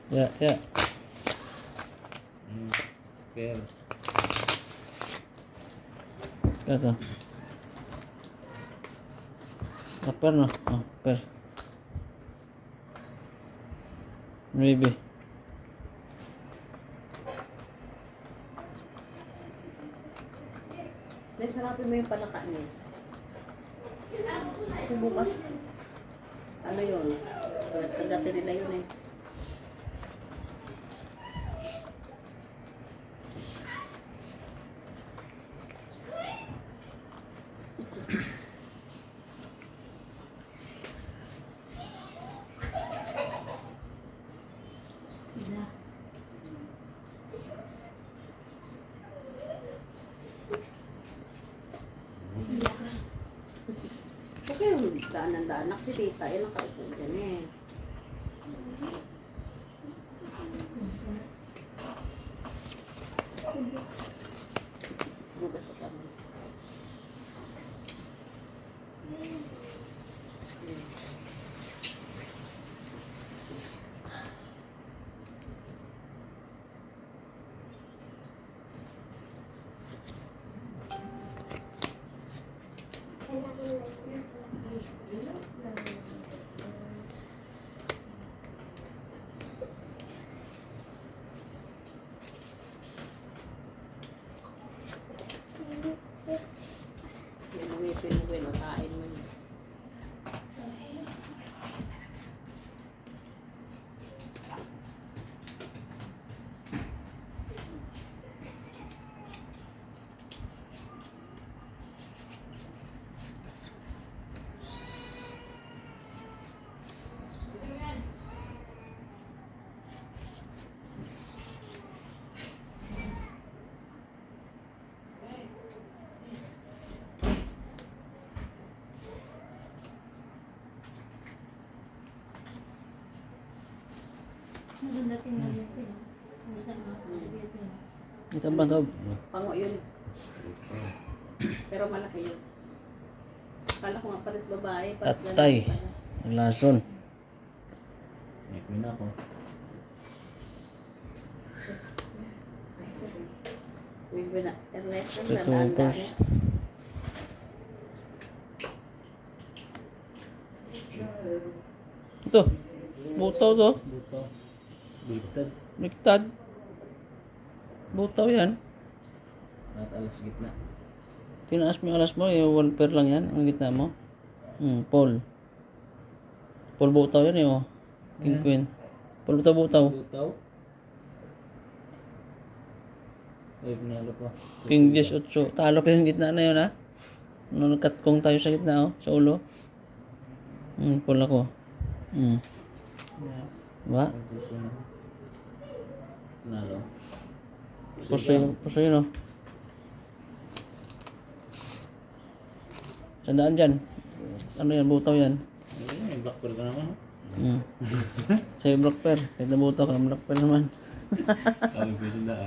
Ya, ya. Pair. Ito. Per no? Oh, per. Maybe. Nes, harapin mo yung palaka, Nes. Kasi bukas, ano yun? Kagati nila yun eh. Kasi yung daanan-daanak si Tita, eh, nakaupo dyan eh. Bukas sa kami. Yan ang ipin-win, kain mo yun. Maganda tingnan yun, no? Minsan mga dito, no? Ito ba ito? Pango yun. Pero malaki yun. Akala ko nga pares babae. Pares Atay. lalaki pala. Naglason. May queen ako. Wibin na. Ernest, ang Ito nadaan-daan first. Ito. Butaw to. Buto. Bigtad. Baliktad. Butaw yan. At alas gitna. Tinaas mo yung alas mo. Yung one pair lang yan. Ang gitna mo. Paul. Paul butaw yan eh. Oh. King Queen. Paul butaw. Butaw. Ay, pinalo pa. King 18. Talo kayo yung gitna na yun ha. Nung nagkatkong tayo sa gitna oh. Sa ulo. Paul ako. Ba? Pinalo. Puso yun oh. Sandaan dyan. Ano yan? Butaw yan. Ay, may black pearl ka naman. Sa'yo black pair. Kahit na butaw ka, black pair naman. Kami pa sundaan.